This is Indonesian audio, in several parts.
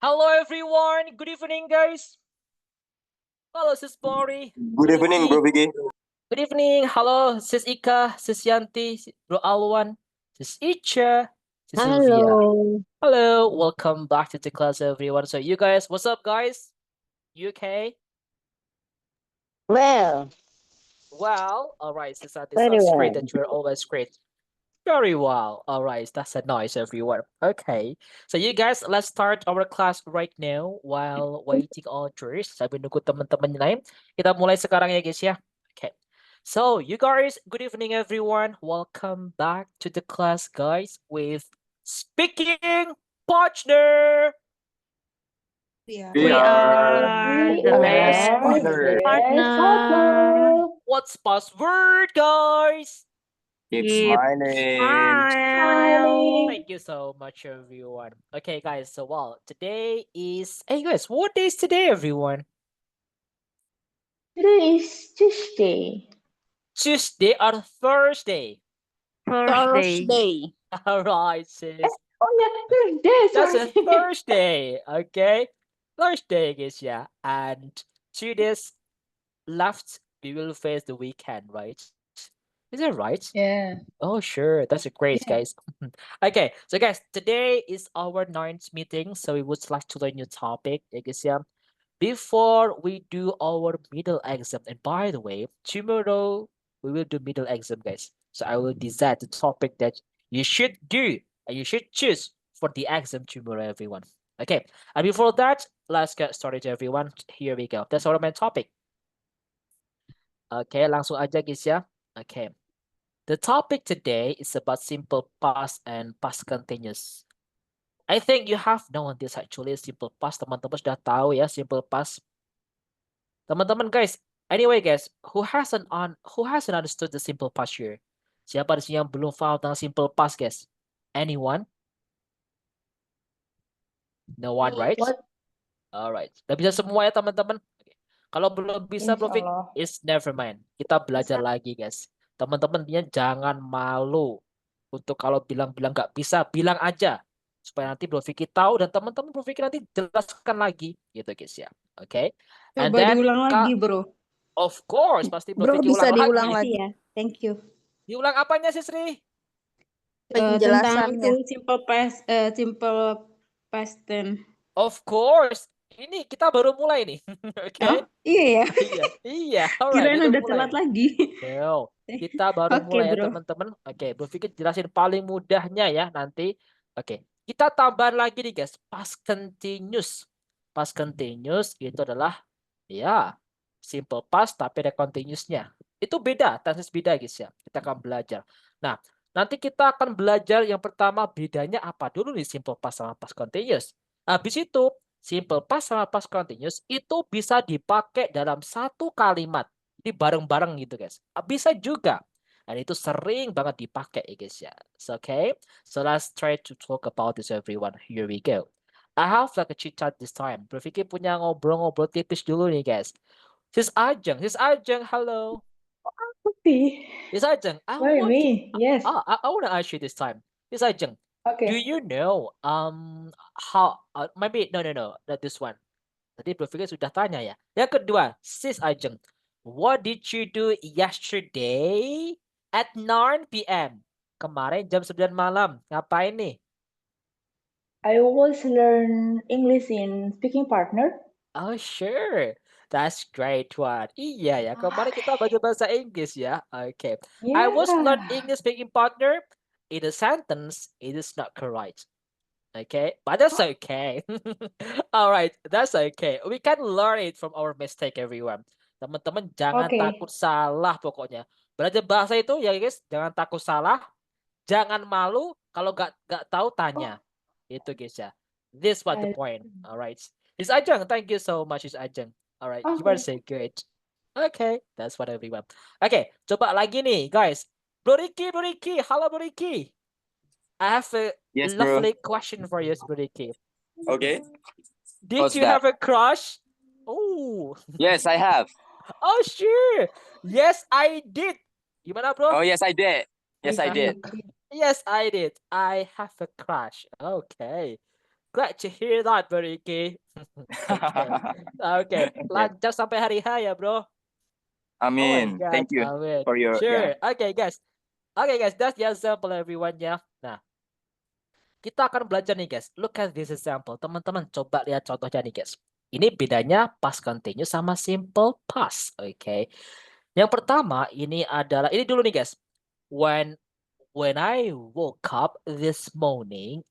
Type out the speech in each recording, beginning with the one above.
Hello everyone. Good evening, guys. Hello, Sis Bori. Good evening, Bro Vicky. Good evening. Hello, Sis Ika, Sis Yanti, Bro Alwan, Sis Icha, Sis Sylvia. Hello. Hello. Welcome back to the class, everyone. So, you guys, what's up, guys? You okay? Well, Well, all right. Sis Yanti, very sounds great well. that you're always great. Very well. All right. That's a nice, everyone. Okay. So, you guys, let's start our class right now while waiting on yours. Sabi nunggu teman-teman lain. Kita mulai sekarang ya, guys ya. Okay. So, you guys, good evening, everyone. Welcome back to the class, guys, with Speaking Partner. We are the best partner. What's password, guys? Keep Keep smiling. smiling. Thank you so much, everyone. Okay, guys. So, well, today is. Hey, guys, what day is today, everyone? Today is Tuesday. Tuesday or Thursday? Thursday. All right, sis. Oh yeah, Thursday. That's a Sorry. Thursday. Okay, Thursday, guys. Yeah, and 2 days left. We will face the weekend, right? Is that right? Yeah. Oh, sure. That's a great, Yeah. guys. Okay, so guys, today is our ninth meeting, so we would like to learn new topic, I guess, yeah. Before we do our middle exam, and by the way, tomorrow we will do middle exam, guys. So I will decide the topic that you should do and you should choose for the exam tomorrow, everyone. Okay, and before that, let's get started, everyone. Here we go. That's our main topic. Okay, langsung aja, guys, ya. Okay. The topic today is about simple past and past continuous. I think you have known this actually, simple past. Teman-teman sudah tahu ya simple past. Teman-teman guys, anyway guys, who hasn't understood the simple past here? Siapa di sini yang belum paham tentang simple past, guys? Anyone? No one, right? What? Alright. Udah bisa semua ya teman-teman? Oke. Kalau belum bisa, Bro Fik, Insyaallah. it's never mind. Kita belajar lagi, guys. Teman-teman jangan malu untuk kalau bilang-bilang nggak bisa, bilang aja. Supaya nanti Bro Vicky tahu dan teman-teman Bro Vicky nanti jelaskan lagi gitu, guys ya. Oke. And Coba then diulang lagi, bro. of course pasti Bro Bro, Vicky bisa ulang diulang lagi. lagi ya. Thank you. Diulang apanya sih, Sri? Tentang itu simple past tense. Of course. Ini kita baru mulai nih. Oke. Oh, iya ya. Iya. Alright, Kirain kita udah mulai. telat lagi. No, kita baru Oke, mulai ya bro. teman-teman. Oke, Bro Fikri jelasin paling mudahnya ya nanti. Oke, kita tambahan lagi nih guys. Past continuous. Past continuous itu adalah ya simple past tapi ada continuousnya. Itu beda, tenses beda guys ya. Kita akan belajar. Nah, nanti kita akan belajar yang pertama bedanya apa dulu nih simple past sama past continuous. Habis itu simple past sama past continuous itu bisa dipakai dalam satu kalimat. Jadi bareng-bareng gitu guys. Bisa juga. Dan itu sering banget dipakai ya guys ya. So, okay. So let's try to talk about this everyone. Here we go. I have like a chit chat this time. Bro Vicky punya ngobrol-ngobrol tipis dulu nih guys. Sis Ajeng, hello. Okay. Sis Ajeng, Why me? Yes. I want to ask you this time. Sis Ajeng, do Okay. you know how maybe no not this one. Tadi Bro Vicky sudah tanya ya. Yang kedua, Sis Ajeng, what did you do yesterday at 9 p.m.? Kemarin jam 9 malam. Ngapain nih? I always learn English in Speaking Partner. Oh, sure. That's great one. Iya ya, kemarin kita belajar bahasa Inggris ya. Okay. I was learn Yeah. English speaking partner. In a sentence, it is not correct. Okay, but that's okay. All right, that's okay. We can learn it from our mistake, everyone. Teman-teman jangan Okay. takut salah pokoknya. Belajar bahasa itu ya guys, jangan takut salah, jangan malu. Kalau nggak tahu tanya. Itu guys ya. This what the point. All right. It's Ajeng. Thank you so much, it's Ajeng. All right, you are Okay. so good. Okay, that's what everyone. Okay, coba lagi nih, guys. Bro Ricky, halo Bro Ricky. I have a Yes, bro. lovely question for you, Bro Ricky. Okay. Did What's you that? have a crush? Oh, Yes, I have. oh sure. Yes, I did. Gimana, bro? Oh, yes, I did. Yes, I did. Yes, I did. I have a crush. Okay. Glad to hear that, Bro Ricky. Oke, lancar sampai hari H ya, Bro. Oh my Amin. God, Thank you amin. for your Sure. Oke, guys. Oke, guys, that's the example everyone ya. Nah, kita akan belajar nih, guys. Look at this example. Teman-teman, coba lihat contohnya nih, guys. Ini bedanya past continuous sama simple past. Oke. Yang pertama, ini dulu nih, guys. When I woke up this morning,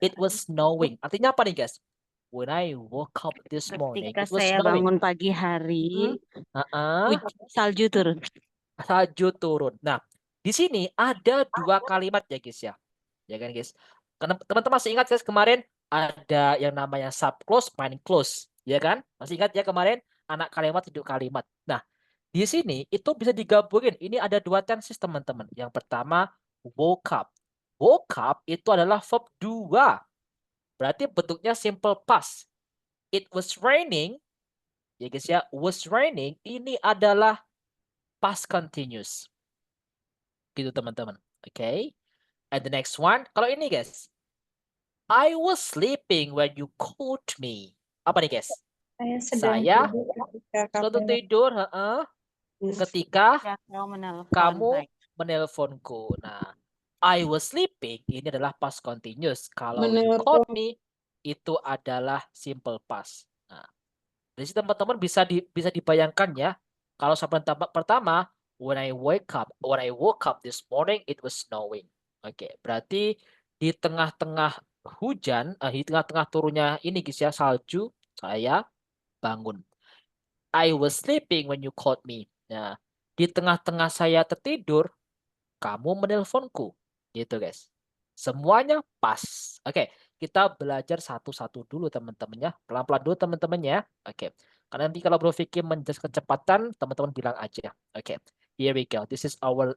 it was snowing. Artinya apa nih, guys? When I woke up this morning, Ketika it was saya snowing. bangun pagi hari, Uh-uh. salju turun. Salju turun. Nah, di sini ada dua kalimat ya, guys ya. Ya kan, guys? Karena teman-teman masih ingat, guys, kemarin ada yang namanya sub clause, main clause, ya kan? Masih ingat ya kemarin anak kalimat, hidup kalimat. Nah, di sini itu bisa digabungin. Ini ada dua tenses, teman-teman. Yang pertama woke up. Woke up itu adalah verb 2. Berarti bentuknya simple past. It was raining. Ya guys ya, was raining ini adalah past continuous. Gitu teman-teman. Oke. And the next one, kalau ini guys. I was sleeping when you called me. Apa nih guys? Saya sedang tidur ketika kamu menelponku. Nah, I was sleeping ini adalah past continuous. Kalau you called me itu adalah simple past. Nah, dari situ teman-teman bisa dibayangkan ya. Kalau sampai pertama, when I woke up this morning it was snowing. Oke, berarti di tengah-tengah hujan, di tengah-tengah turunnya ini guys ya, salju, saya bangun. I was sleeping when you called me. Nah, di tengah-tengah saya tertidur, kamu menelponku. Gitu guys. Semuanya pas. Oke, kita belajar satu-satu dulu teman-teman ya. Pelan-pelan dulu teman-teman ya. Oke. Karena nanti kalau Bro Vicky menjelaskan kecepatan, teman-teman bilang aja. Oke. Here we go. This is our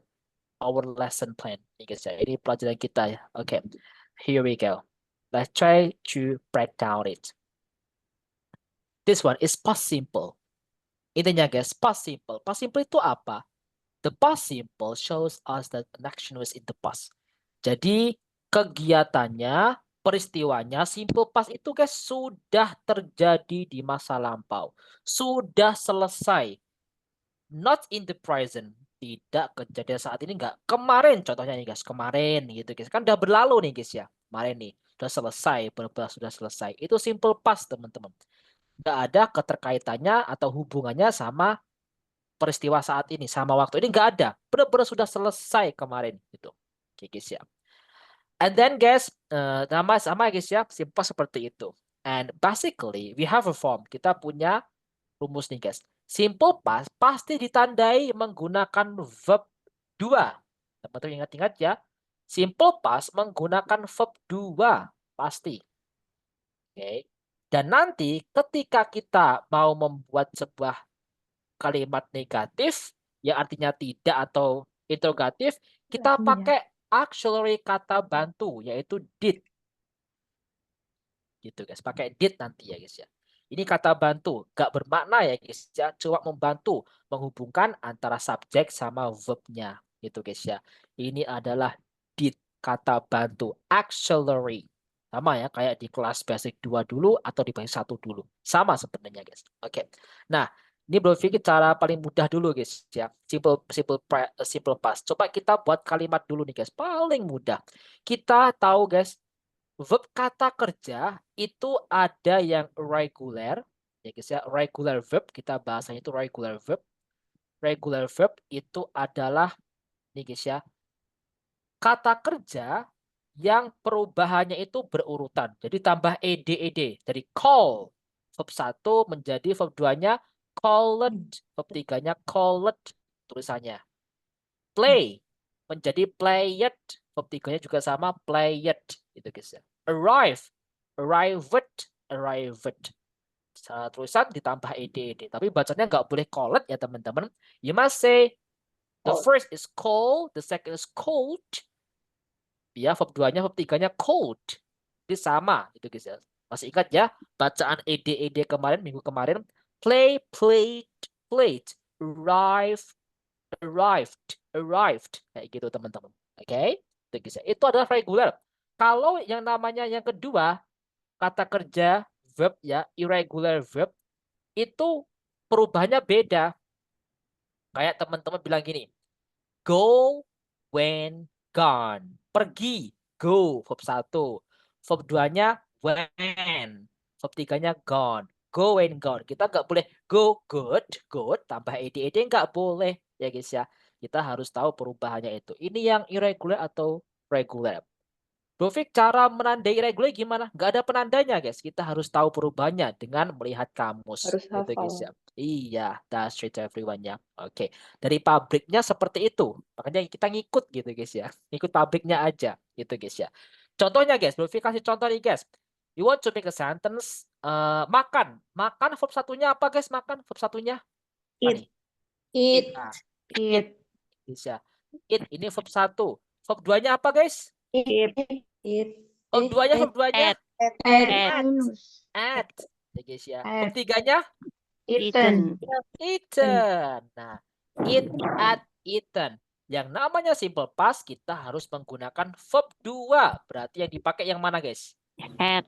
lesson plan. Ini guys ya. Ini pelajaran kita ya. Oke. Here we go. Let's try to break down it. This one is past simple. Intinya guys, past simple. Past simple itu apa? The past simple shows us that an action was in the past. Jadi kegiatannya, peristiwanya, simple past itu guys sudah terjadi di masa lampau. Sudah selesai. Not in the present. Tidak kejadian saat ini, enggak. Kemarin contohnya nih guys, kemarin gitu guys. Kan udah berlalu nih guys ya. Kemarin nih, sudah selesai, benar-benar sudah selesai. Itu simple past teman-teman. Enggak ada keterkaitannya atau hubungannya sama peristiwa saat ini, sama waktu ini, nggak ada. Benar-benar sudah selesai kemarin gitu. Oke guys ya. And then guys, nama sama guys ya, simple seperti itu. And basically we have a form. Kita punya rumus nih guys. Simple past pasti ditandai menggunakan verb 2. Teman-teman ingat-ingat ya. Simple past menggunakan verb 2 pasti. Oke. Dan nanti ketika kita mau membuat sebuah kalimat negatif yang artinya tidak atau interrogatif, kita pakai auxiliary kata bantu yaitu did. Gitu guys, pakai did nanti ya guys ya. Ini kata bantu, gak bermakna ya guys ya, cuma membantu menghubungkan antara subjek sama verbnya gitu guys ya. Ini adalah did, kata bantu, auxiliary. Sama ya kayak di kelas basic 2 dulu atau di basic 1 dulu. Sama sebenarnya guys. Oke. Nah, ini Bro Vicky cara paling mudah dulu guys ya. Simple past. Coba kita buat kalimat dulu nih guys. Paling mudah. Kita tahu guys, verb kata kerja itu ada yang regular ya guys ya. Regular verb, kita bahasanya itu regular verb. Regular verb itu adalah nih guys ya, kata kerja yang perubahannya itu berurutan. Jadi tambah ed. Dari call verb 1 menjadi verb 2-nya called, verb 3-nya called tulisannya. Play menjadi played, verb 3-nya juga sama played gitu guys ya. Arrived. Tulisan ditambah ed. Tapi bacanya nggak boleh called ya teman-teman. You must say the first is called, the second is cold. Ya, verb 2-nya, verb 3-nya cold. Jadi sama gitu guys ya. Masih ingat ya bacaan ed kemarin, minggu kemarin? Play, played, played. Arrived. Kayak gitu teman-teman. Oke? Itu adalah regular. Kalau yang namanya yang kedua, kata kerja verb ya, irregular verb itu perubahannya beda. Kayak teman-teman bilang gini, go, when, gone. Pergi, go, verb 1. Verb 2-nya when. Verb 3-nya gone. Go and gone. Kita nggak boleh go, good, tambah ed nggak boleh ya guys ya. Kita harus tahu perubahannya itu. Ini yang irregular atau regular. Bro Fik, cara menandai irregular gimana? Nggak ada penandanya guys. Kita harus tahu perubahannya dengan melihat kamus. Harus Gitu guys hafal. ya. Iya, that's straight to everyone ya. Oke, dari pabriknya seperti itu. Makanya kita ngikut gitu guys ya. Ngikut pabriknya aja gitu guys ya. Contohnya guys, Bro Fik kasih contoh nih guys. You want to make a sentence makan. Makan verb satunya apa guys? Makan verb satunya apa Eat. nih? Eat. Nah, Eat. bisa. Eat ini verb 1. Verb 2-nya apa guys? Eat. Eat. Verb 2-nya verb 2-nya At. At. at. Ya guys ya. At. Verb 3-nya Eaten. eaten. Nah, eat, at, eaten. Yang namanya simple past kita harus menggunakan verb 2. Berarti yang dipakai yang mana guys? At.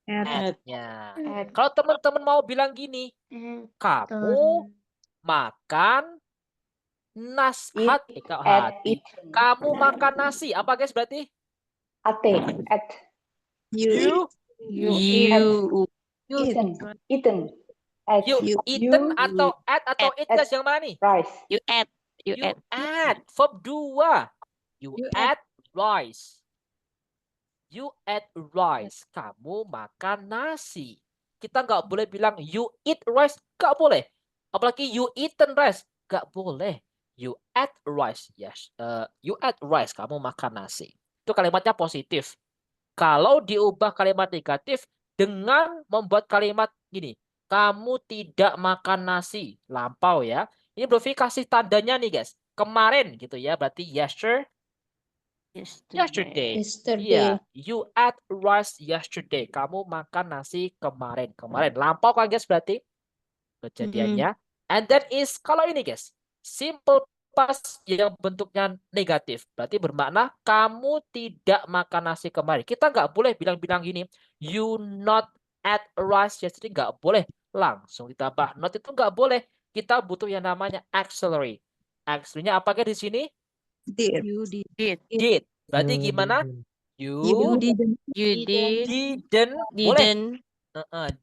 At-nya. At. Kalau teman-teman mau bilang gini, kamu makan Eat, hati. eaten. Kamu makan nasi. Apa guys berarti? Ate. At. You You. Eaten. Eaten. At. you eaten atau at atau eat guys yang mana nih? Rice. You at. You You at. add verb 2. You You add rice. You add rice. Kamu makan nasi. Kita nggak boleh bilang you eat rice. Nggak boleh. Apalagi you eaten rice. Nggak boleh. You add rice. Yes. You add rice. Kamu makan nasi. Itu kalimatnya positif. Kalau diubah kalimat negatif dengan membuat kalimat gini. Kamu tidak makan nasi. Lampau ya. Ini Bro Fi kasih tandanya nih guys. Kemarin gitu ya. Berarti yesterday. Iya, you ate rice yesterday. Kamu makan nasi kemarin. Lampau kan guys berarti kejadiannya. And then is kalau ini guys, simple past yang bentuknya negatif. Berarti bermakna kamu tidak makan nasi kemarin. Kita nggak boleh bilang-bilang gini, you not ate rice yesterday. Nggak boleh. Langsung ditambah not itu nggak boleh. Kita butuh yang namanya auxiliary. Auxiliary-nya apa guys di sini? Did. Did. Berarti gimana? You didn't. You did. boleh.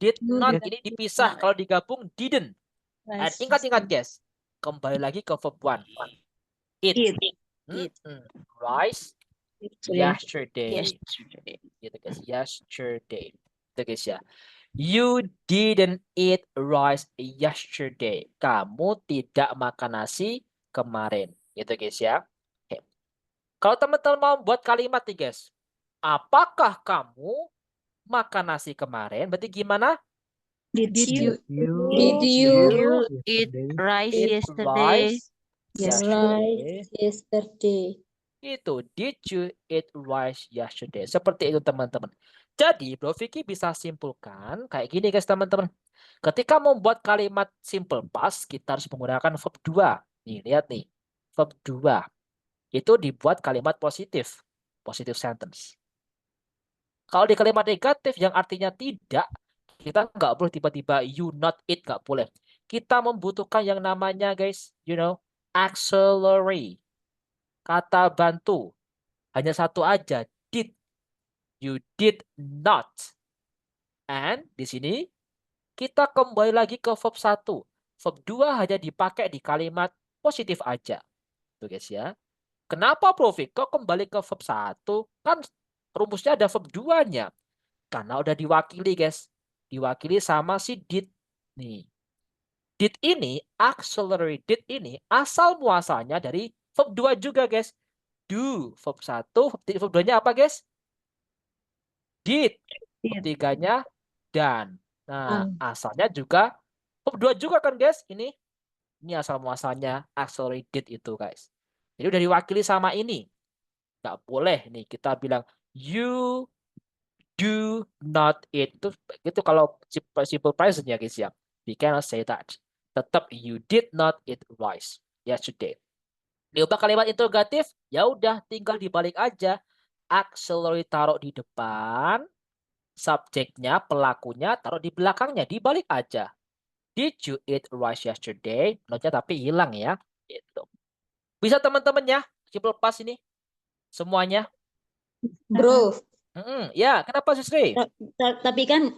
Did not Didn't. ini dipisah. Kalau digabung didn't. And ingat guys. Kembali lagi ke verb 1. Eat. Rice yesterday. Gitu guys. Yesterday. Gitu guys ya. You didn't eat rice yesterday. Kamu tidak makan nasi kemarin. Gitu guys ya. Oke. Kalau teman-teman mau buat kalimat nih guys. Apakah kamu makan nasi kemarin? Berarti gimana? Did you Eat rice Eat yesterday? rice yesterday. yesterday? Itu. Did you eat rice yesterday? Seperti itu teman-teman. Jadi Bro Vicky bisa simpulkan kayak gini guys teman-teman. Ketika membuat kalimat simple past kita harus menggunakan verb 2. Nih lihat nih. Verb 2. Itu dibuat kalimat positif. Positive sentence. Kalau di kalimat negatif yang artinya tidak, kita nggak boleh tiba-tiba you not eat, nggak boleh. Kita membutuhkan yang namanya guys, auxiliary. Kata bantu. Hanya satu aja, did. You did not. And di sini kita kembali lagi ke verb 1. Verb 2 hanya dipakai di kalimat positif aja. Tuh guys ya. Kenapa Bro Fik? Kok kembali ke verb 1? Kan rumusnya ada verb 2-nya. Karena udah diwakili guys. Diwakili sama si did. Nih. Did ini, auxiliary did ini asal muasalnya dari verb 2 juga guys. Do. Verb 1, verb 2-nya apa guys? Did. Verb 3-nya done. Nah, asalnya juga verb 2 juga kan guys. Ini asal muasalnya auxiliary did itu guys. Jadi udah diwakili sama ini. Nggak boleh nih kita bilang you do not eat. Itu kalau simple present ya guys ya. We cannot say that. Tetap you did not eat rice yesterday. Diubah kalimat interrogatif, ya udah tinggal dibalik aja. Auxiliary taruh di depan. subjeknya, pelakunya taruh di belakangnya, dibalik aja. Did you eat rice yesterday? Notnya tapi hilang ya. Gitu. Bisa teman-teman ya? Simple past ini semuanya. Bro, Ya, kenapa Sri? tapi kan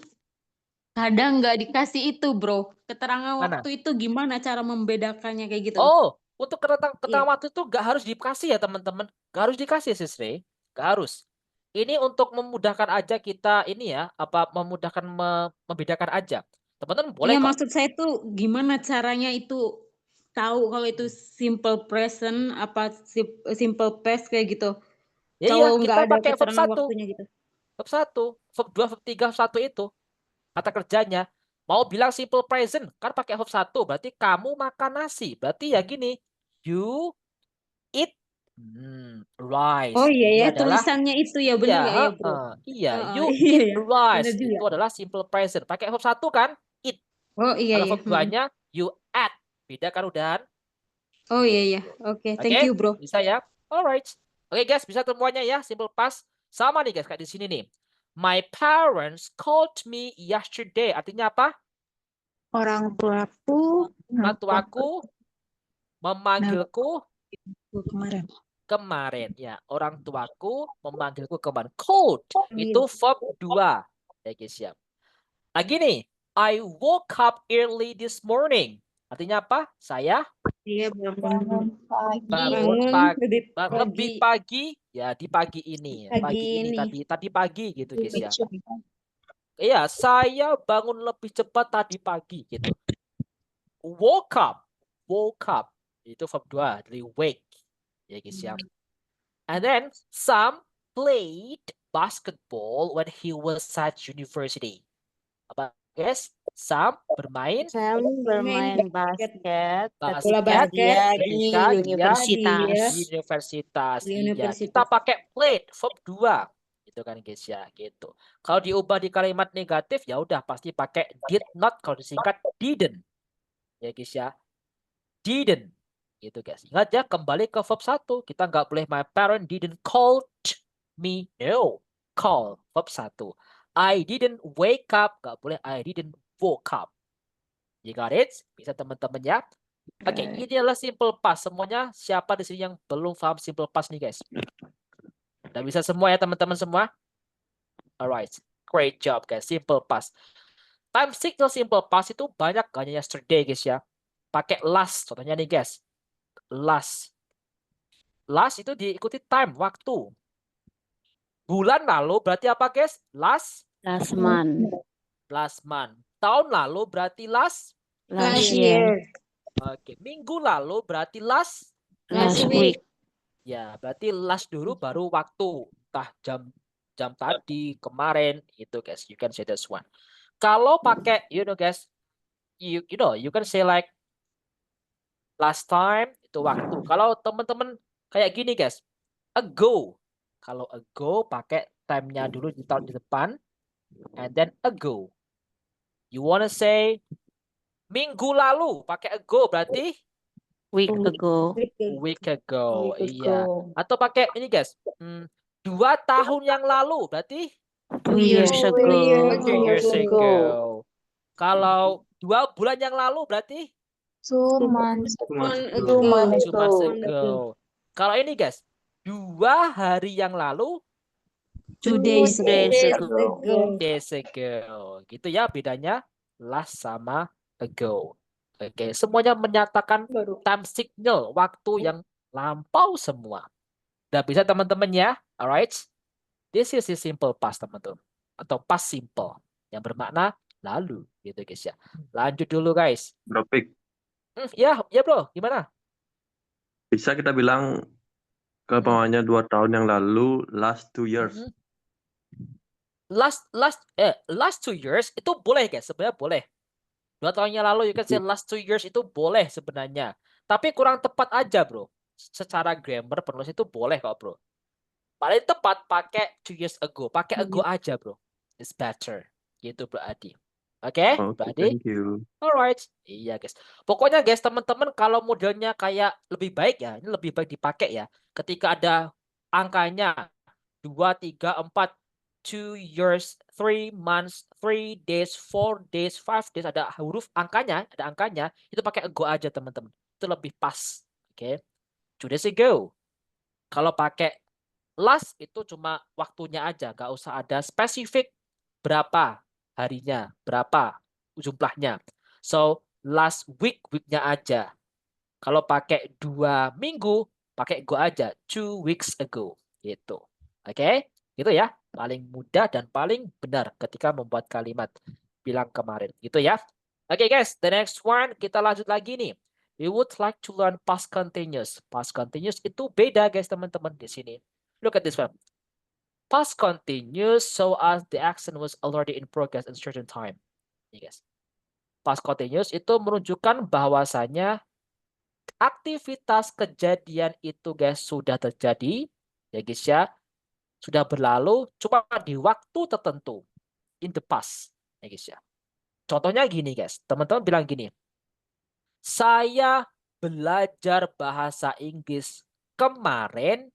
kadang nggak dikasih itu, bro. Keterangan Mana? waktu itu gimana cara membedakannya kayak gitu? Oh, untuk keterangan Iya. waktu itu gak harus dikasih ya teman-teman. Gak harus dikasih Sri. Gak harus. Ini untuk memudahkan aja kita ini ya, apa memudahkan membedakan aja. Teman-teman boleh Iya, kok. maksud saya tuh gimana caranya itu tahu kalau itu simple present apa simple past kayak gitu. Ya iya, Kalau kita nggak ada pakai verb keterangan 1, waktunya gitu. verb 1, verb 2, verb 3, verb 1 itu. Kata kerjanya. Mau bilang simple present, kan pakai verb 1, berarti kamu makan nasi. Berarti ya gini, you eat rice. Oh iya Ini ya, adalah tulisannya itu ya bener nggak ya, bro? iya, you Iya eat ya, rice. bener juga. Itu adalah simple present. Pakai verb 1 kan? Eat. Oh iya Kalau ya. verb 2-nya you ate. Beda kan udahan? Oh iya ya. Gitu. Oke, Oke, thank you, bro. bisa ya? Alright. Oke guys, bisa semuanya ya, simple past. Sama nih guys, kayak di sini nih. My parents called me yesterday. Artinya apa? Orang tuaku Orang tuaku memanggilku kemarin. kemarin. Ya, orang tuaku memanggilku kemarin. Called itu verb 2. Ya guys ya. Lagi nih, I woke up early this morning. Artinya apa? Saya Iya, Bangun pagi. bangun lebih pagi. pagi ya di pagi ini. Pagi Pagi ini ini. tadi pagi gitu guys ya. Iya, saya bangun lebih cepat tadi pagi gitu. Woke up. Itu verb 2 dari wake. Ya guys ya. And then Sam played basketball when he was at university. Apa guys? Sam bermain Sam bermain basket Bola ketika basket dia di di ketika dia universitas. di universitas. Di Iya, universitas. kita pakai played verb 2. Gitu kan guys ya, gitu. Kalau diubah di kalimat negatif ya udah pasti pakai did not, kalau disingkat didn't. Ya guys ya. Didn't. Gitu guys. Ingat ya, kembali ke verb 1. Kita nggak boleh my parent didn't call me. No. Call verb 1. I didn't wake up. Nggak boleh I didn't woke up. You got it? Bisa teman-teman ya. Oke, ini adalah simple past. Semuanya siapa di sini yang belum paham simple past nih guys? Udah bisa semua ya teman-teman semua? Alright, great job guys. Simple past. Time signal simple past itu banyak hanya yesterday guys ya. Pakai last. Contohnya nih guys. Last. Last itu diikuti time, waktu. Bulan lalu berarti apa guys? Last Lasman. month. Tahun lalu berarti last. Last year. Oke, minggu lalu berarti last Week. Ya, berarti last dulu baru waktu. Entah jam tadi, kemarin, itu guys. You can say this one. Kalau pakai, guys, you can say like last time, itu waktu. Kalau teman-teman kayak gini guys, ago. Kalau ago pakai time-nya dulu ditaruh di depan, and then ago. You wanna say minggu lalu, pakai ago berarti Week ago. week ago. Iya. Atau pakai ini guys, 2 tahun yang lalu berarti 2 years ago. 2 years ago. Kalau 2 bulan yang lalu berarti 2 months two months ago. Kalau ini guys, 2 hari yang lalu 2 days ago. 2 days ago. Gitu ya bedanya last sama ago. Oke, semuanya menyatakan time signal, waktu yang lampau semua. Udah bisa teman-teman ya? Alright. This is the simple past teman-teman. Atau past simple. Yang bermakna lalu. Gitu guys ya. Lanjut dulu guys. Topik. Ya bro. Gimana? Bisa kita bilang kepemanya 2 tahun yang lalu, last 2 years. Last 2 years itu boleh guys. Sebenarnya boleh. 2 tahun yang lalu you can say last 2 years itu boleh sebenarnya. Tapi kurang tepat aja bro. Secara grammar penulis itu boleh kok bro. Paling tepat pakai 2 years ago. Pakai ago aja bro. It's better. Gitu bro Adi. Oke, Bro Adi? Thank you. Alright. Iya guys. Pokoknya guys teman-teman kalau modelnya kayak lebih baik ya. Ini lebih baik dipakai ya. Ketika ada angkanya 2, 3, 4. 2 years, 3 months, 3 days, 4 days, 5 days, ada huruf angkanya, itu pakai ago aja teman-teman. Itu lebih pas. Oke. 2 days ago. Kalau pakai last itu cuma waktunya aja, nggak usah ada spesifik berapa harinya, berapa jumlahnya. So, last week, weeknya aja. Kalau pakai 2 minggu, pakai go aja, 2 weeks ago. Gitu. Oke? Gitu ya. Paling mudah dan paling benar ketika membuat kalimat bilang kemarin. Gitu ya. Oke guys, the next one kita lanjut lagi nih. We would like to learn past continuous. Past continuous itu beda guys teman-teman di sini. Look at this one. Past continuous so as the action was already in progress in certain time. Nih guys. Past continuous itu menunjukkan bahwasanya aktivitas kejadian itu guys sudah terjadi ya guys ya, sudah berlalu cuma di waktu tertentu, in the past ya guys ya. Contohnya gini guys, teman-teman bilang gini, saya belajar bahasa Inggris kemarin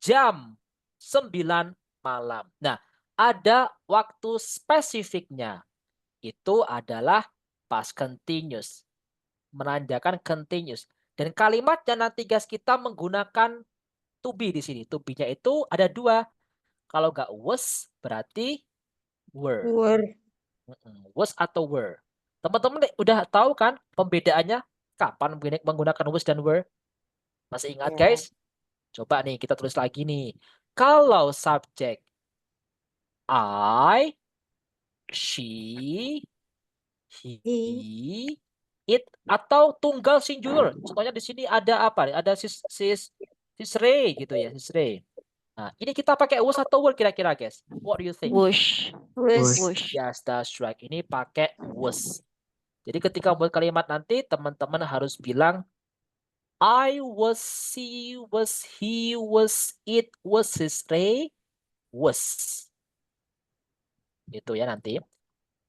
jam 9 malam. Nah, ada waktu spesifiknya, itu adalah past continuous, menandakan continuous. Dan kalimatnya nanti guys kita menggunakan to be di sini. To be-nya itu ada 2. Kalau nggak was berarti were. Was atau were. Teman-teman udah tahu kan pembedaannya kapan menggunakan was dan were? Masih ingat guys? Coba nih kita tulis lagi nih. Kalau subjek I, she, he, it atau tunggal singular. Contohnya di sini ada apa? Ada sis Ray gitu ya, sis Ray. Nah, ini kita pakai was atau were kira-kira guys? What do you think? Wush. Wush. Yes, that's right. Ini pakai was. Jadi ketika buat kalimat nanti teman-teman harus bilang I was, she was, he was, it was, his Ray was. Itu ya nanti.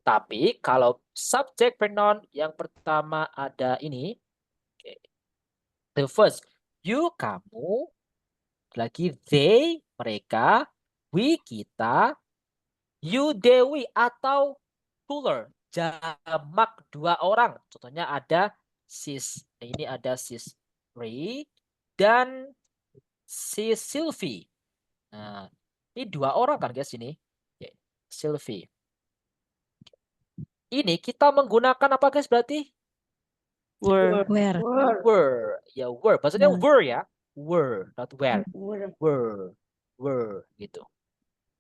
Tapi kalau subject pronoun yang pertama ada ini, the first, you, kamu, lagi they, mereka, we, kita, you, Dewi, atau plural, jamak 2 orang. Contohnya ada sis, ini ada sis Ray dan sis Sylvie. Nah, ini 2 orang kan guys ini. Sylvie. Ini kita menggunakan apa guys berarti? Were. Were. Ya were. Maksudnya were ya. Were, not where. Were. Gitu.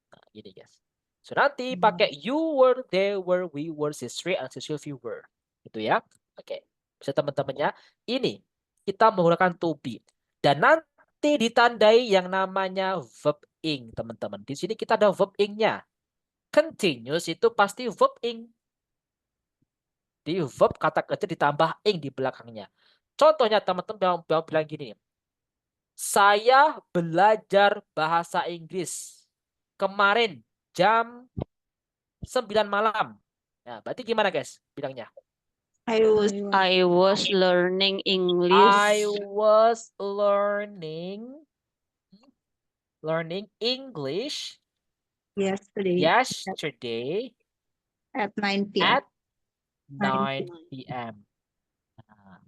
Nah, gini guys. So nanti pakai you were, they were, we were, sis Ray, and sis Sylvie were. Gitu ya. Oke. Bisa teman-temannya. Ini kita menggunakan to be. Dan nanti ditandai yang namanya verb ing, teman-teman. Di sini kita ada verb ing-nya. Continuous itu pasti verb ing. Di verb kata kerja ditambah ing di belakangnya. Contohnya teman-teman bilang gini. Saya belajar bahasa Inggris kemarin jam 9 malam. Nah, berarti gimana guys bilangnya? I was learning English. I was learning English yesterday at 9 p.m. at 9 p.m. Nah,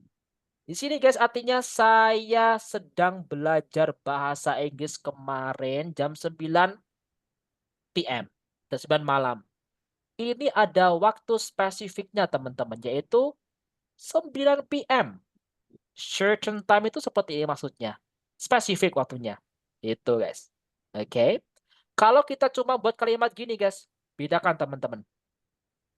di sini guys artinya saya sedang belajar bahasa Inggris kemarin jam 9 p.m. dan 9 malam. Ini ada waktu spesifiknya teman-teman yaitu 9 p.m. Certain time itu seperti ini maksudnya. Spesifik waktunya. Itu guys. Oke. Kalau kita cuma buat kalimat gini guys, bedakan teman-teman.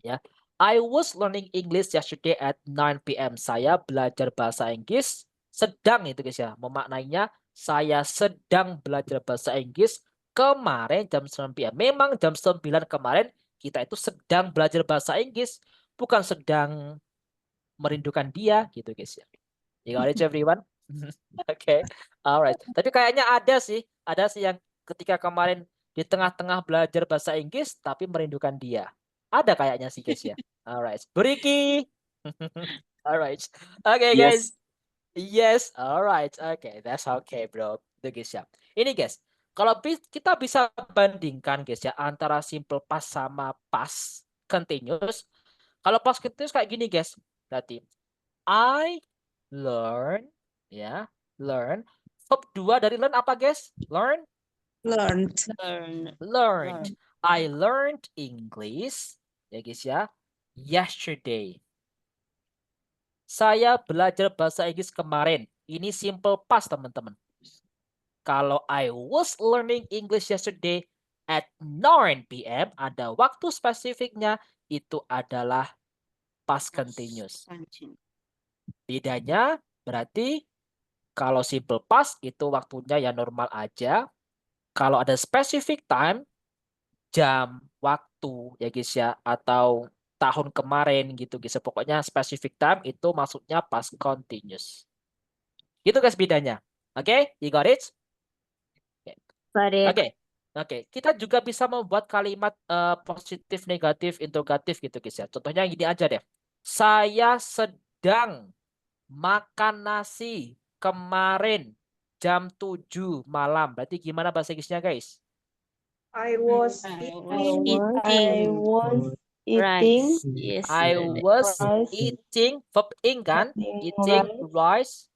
Ya. I was learning English yesterday at 9 p.m. Saya belajar bahasa Inggris sedang itu guys ya. Memaknainya saya sedang belajar bahasa Inggris kemarin jam 9 p.m. Memang jam 9 kemarin kita itu sedang belajar bahasa Inggris, bukan sedang merindukan dia gitu guys ya. You got it everyone? Oke. Alright. Tapi kayaknya ada sih yang ketika kemarin di tengah-tengah belajar bahasa Inggris tapi merindukan dia. Ada kayaknya sih guys ya. Alright. Buriki. Alright. Okay guys. Yes. Alright. Okay. That's okay bro. Itu guys ya. Ini guys. Kalau kita bisa bandingkan guys ya antara simple past sama past continuous. Kalau past continuous kayak gini guys. Berarti I learn ya, learn. Verb 2 dari learn apa guys? Learn, Learned. learned. I learned English ya guys ya yesterday. Saya belajar bahasa Inggris kemarin. Ini simple past teman-teman. Kalau I was learning English yesterday at 9 p.m. ada waktu spesifiknya, itu adalah past continuous. Bedanya berarti kalau simple past itu waktunya ya normal aja. Kalau ada specific time, jam, waktu ya guys ya, atau tahun kemarin gitu guys. Pokoknya specific time itu maksudnya past continuous. Gitu guys bedanya. Oke, you got it? Got it. Oke. Kita juga bisa membuat kalimat positif, negatif, interrogatif gitu guys ya. Contohnya gini aja deh. Saya sedang makan nasi kemarin jam 7 malam. Berarti gimana bahasa Inggrisnya guys? I was eating eating Yes. I was rice eating verb ing kan? Eating rice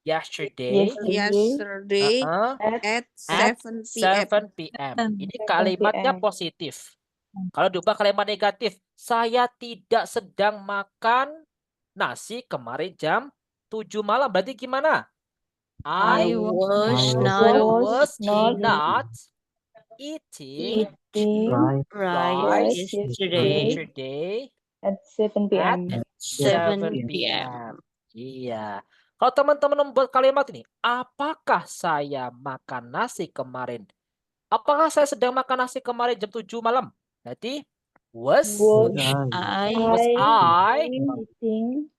yesterday Yesterday at at 7 p.m. 7 p.m. Ini 7 kalimatnya p.m. positif. Kalau diubah kalimat negatif, saya tidak sedang makan nasi kemarin jam 7 malam. Berarti gimana? I was was not not eating eating rice rice yesterday at 7 at p.m. 7 p.m. Iya. Kalau teman-teman membuat kalimat ini, apakah saya makan nasi kemarin? Apakah saya sedang makan nasi kemarin jam 7 malam? Berarti was I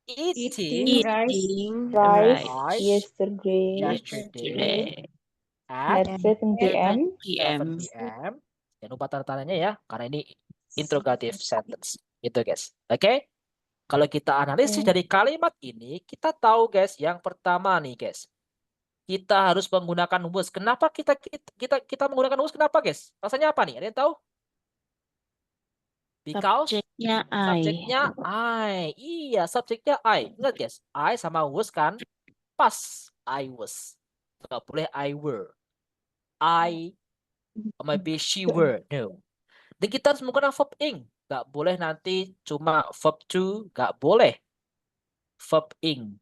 eating rice rice yesterday yesterday at at 7 p.m. 7 p.m. Jangan lupa tanda tanyanya ya, karena ini interrogative sentence. Gitu guys. Oke? Kalau kita analisis dari kalimat ini, kita tahu guys, yang pertama nih guys, kita harus menggunakan was. Kenapa kita menggunakan was? Kenapa guys? Rasanya apa nih? Ada yang tahu? Because subjeknya subjeknya I. Iya, subjeknya I. Ingat guys, I sama was kan? Pas I was. Nggak boleh I were. I, maybe she were. No. Dan kita harus menggunakan verb ing. Nggak boleh nanti cuma verb to. Nggak boleh. Verb ing.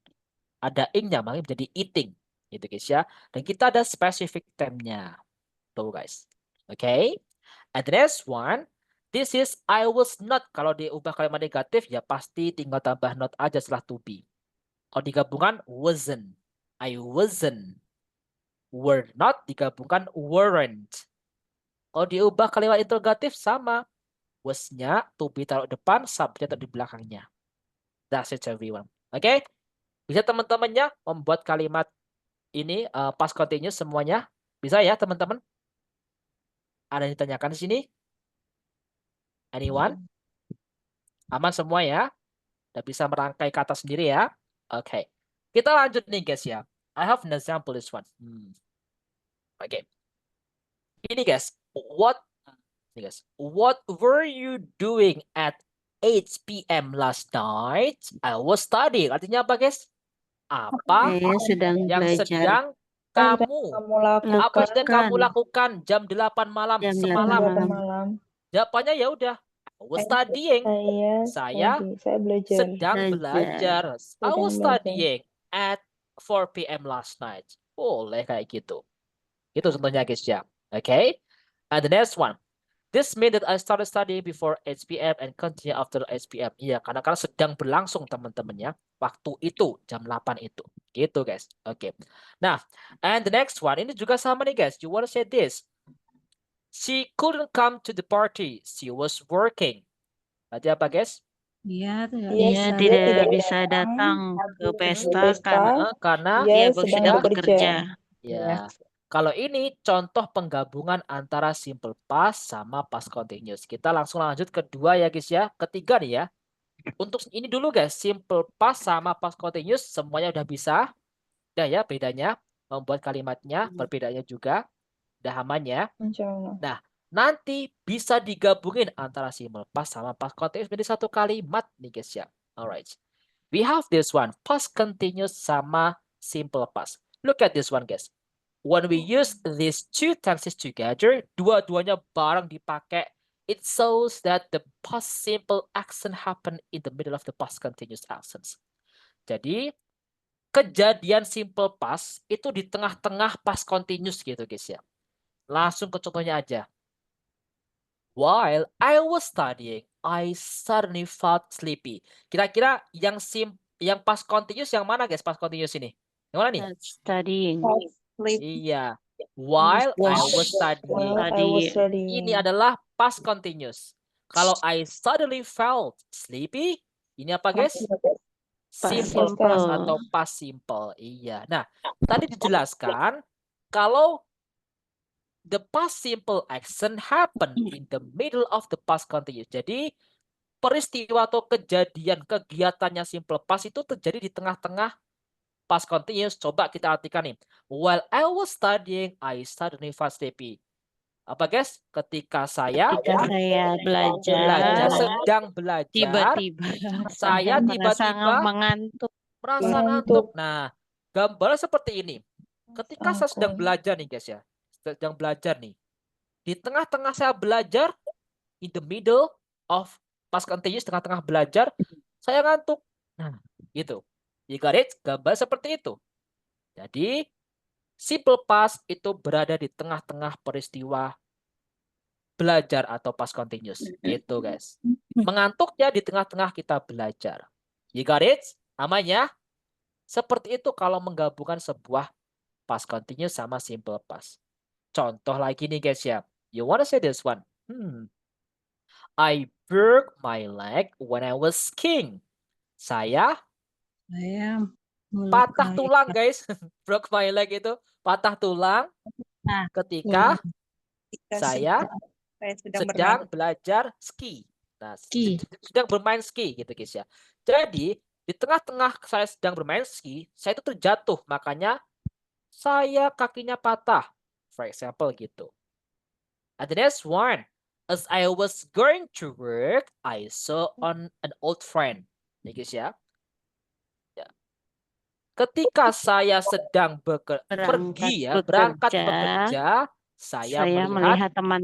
Ada ing-nya, makanya menjadi eating. Gitu guys ya. Dan kita ada specific time-nya. Tuh guys. Oke. And the next one. This is I was not. Kalau diubah kalimat negatif ya pasti tinggal tambah not aja setelah to be. Kalau digabungkan wasn't. I wasn't. Were not digabungkan weren't. Kalau diubah kalimat interrogatif sama. Was-nya to be taruh depan, subject taruh di belakangnya. That's it everyone. Oke? Bisa teman-temannya membuat kalimat ini past continuous semuanya? Bisa ya teman-teman? Ada yang ditanyakan di sini? Anyone? Aman semua ya? Udah bisa merangkai kata sendiri ya? Oke. Kita lanjut nih guys ya. I have an example this one. Oke. Ini guys. What were you doing at 8 p.m. last night? I was studying. Artinya apa guys? Apa Saya sedang yang belajar sedang kamu apa yang sedang kamu lakukan jam 8 malam Jam semalam? 8 malam. Jawabannya ya udah. I was studying. Saya belajar. sedang belajar. I was studying at 4 p.m. last night. Boleh kayak gitu. Itu contohnya guys ya. Okay? And the next one. This means that I started studying before 8 p.m. and continue after 8 p.m. Iya, karena sedang berlangsung teman-teman ya. Waktu itu, jam 8 itu. Gitu guys. Oke. Nah, and the next one. Ini juga sama nih guys. You want to say this. She couldn't come to the party. She was working. Berarti apa guys? Iya, Dia tidak bisa datang ke pesta karena dia sedang bekerja. Ya. Kalau ini contoh penggabungan antara simple past sama past continuous. Kita langsung lanjut kedua ya guys ya. Ketiga nih ya. Untuk ini dulu guys, simple past sama past continuous semuanya udah bisa. Udah ya bedanya, membuat kalimatnya perbedaannya juga. Udah aman ya? Insyaallah. Nah, nanti bisa digabungin antara simple past sama past continuous menjadi satu kalimat nih guys ya. Alright. We have this one, past continuous sama simple past. Look at this one guys. When we use these two tenses together, dua-duanya bareng dipakai, it shows that the past simple action happen in the middle of the past continuous actions. Jadi, kejadian simple past itu di tengah-tengah past continuous gitu guys ya. Langsung ke contohnya aja. While I was studying, I suddenly felt sleepy. Kira-kira yang past continuous yang mana guys? Past continuous ini. Yang mana nih? Studying. Iya. While I was studying. While I was studying. Ini adalah past continuous. Kalau I suddenly felt sleepy, ini apa guys? Simple simple. past atau past simple. Iya. Nah, tadi dijelaskan kalau the past simple action happen in the middle of the past continuous. Jadi peristiwa atau kejadian kegiatannya simple past itu terjadi di tengah-tengah past continuous. Coba kita artikan nih. While I was studying, I suddenly felt sleepy. Apa guys? Ketika saya belajar, sedang belajar, tiba-tiba saya merasa tiba-tiba mengantuk. merasa ngantuk. Nah, gambarnya seperti ini. Ketika saya sedang belajar nih guys ya. Sedang belajar nih. Di tengah-tengah saya belajar, in the middle of past continuous, tengah-tengah belajar, saya ngantuk. Nah, gitu. You got it? Gambar seperti itu. Jadi, simple past itu berada di tengah-tengah peristiwa belajar atau past continuous. Gitu, guys. Mengantuknya di tengah-tengah kita belajar. You got it? Aman ya? Seperti itu kalau menggabungkan sebuah past continuous sama simple past. Contoh lagi nih, guys ya. You wanna say this one? I broke my leg when I was skiing. Saya patah tulang, guys. Broke my leg itu patah tulang ketika saya sedang belajar ski. Nah, sedang bermain ski gitu guys ya. Jadi di tengah-tengah saya sedang bermain ski, saya itu terjatuh, makanya saya kakinya patah. For example gitu. And the next one, as I was going to work, I saw an old friend. Ya guys ya. Ketika saya sedang berangkat bekerja, saya melihat teman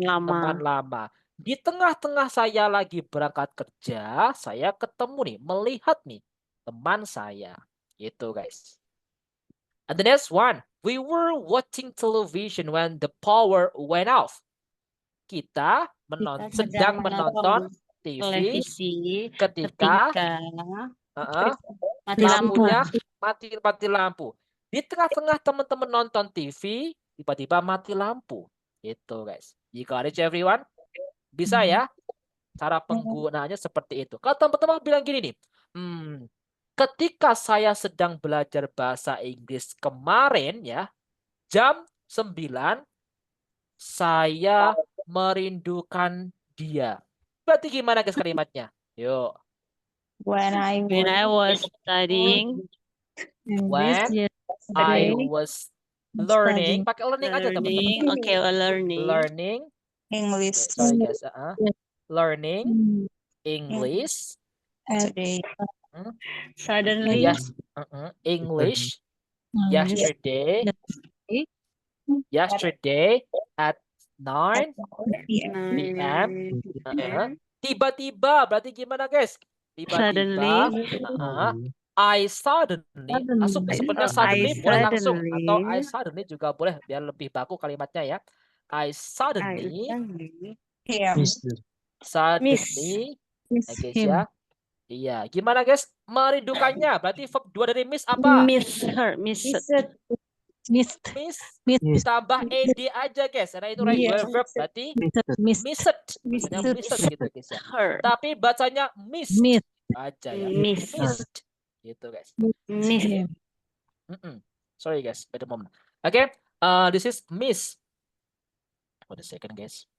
lama. Di tengah-tengah saya lagi berangkat kerja, saya ketemu nih, melihat nih teman saya. Gitu guys. And the next one, we were watching television when the power went off. Kita sedang menonton televisi ketika lampunya mati lampu. Di tengah-tengah teman-teman nonton TV, tiba-tiba mati lampu. Itu guys. You got it everyone? Bisa ya? Cara penggunaannya seperti itu. Kalau teman-teman bilang gini nih, ketika saya sedang belajar bahasa Inggris kemarin ya, jam 9, saya merindukan dia. Berarti gimana guys kalimatnya? Yuk. When I was studying, when I was learning, pakai learning aja teman-teman. Okay, learning English. Sorry guys, learning English. Suddenly, English. Yesterday at 9 p.m. Tiba-tiba, berarti gimana guys? Tiba-tiba. I suddenly, sebenarnya suddenly boleh langsung, atau I suddenly juga boleh, biar lebih baku kalimatnya ya. I suddenly guys ya. Iya, gimana guys? Merindukannya, berarti verb 2 dari miss apa? Miss ditambah ed aja guys, karena itu regular verb, berarti missed gitu guys ya. Tapi bacanya miss aja ya. Missed gitu guys. Sorry guys, wait a moment. Okay, this is miss. Wait a second guys.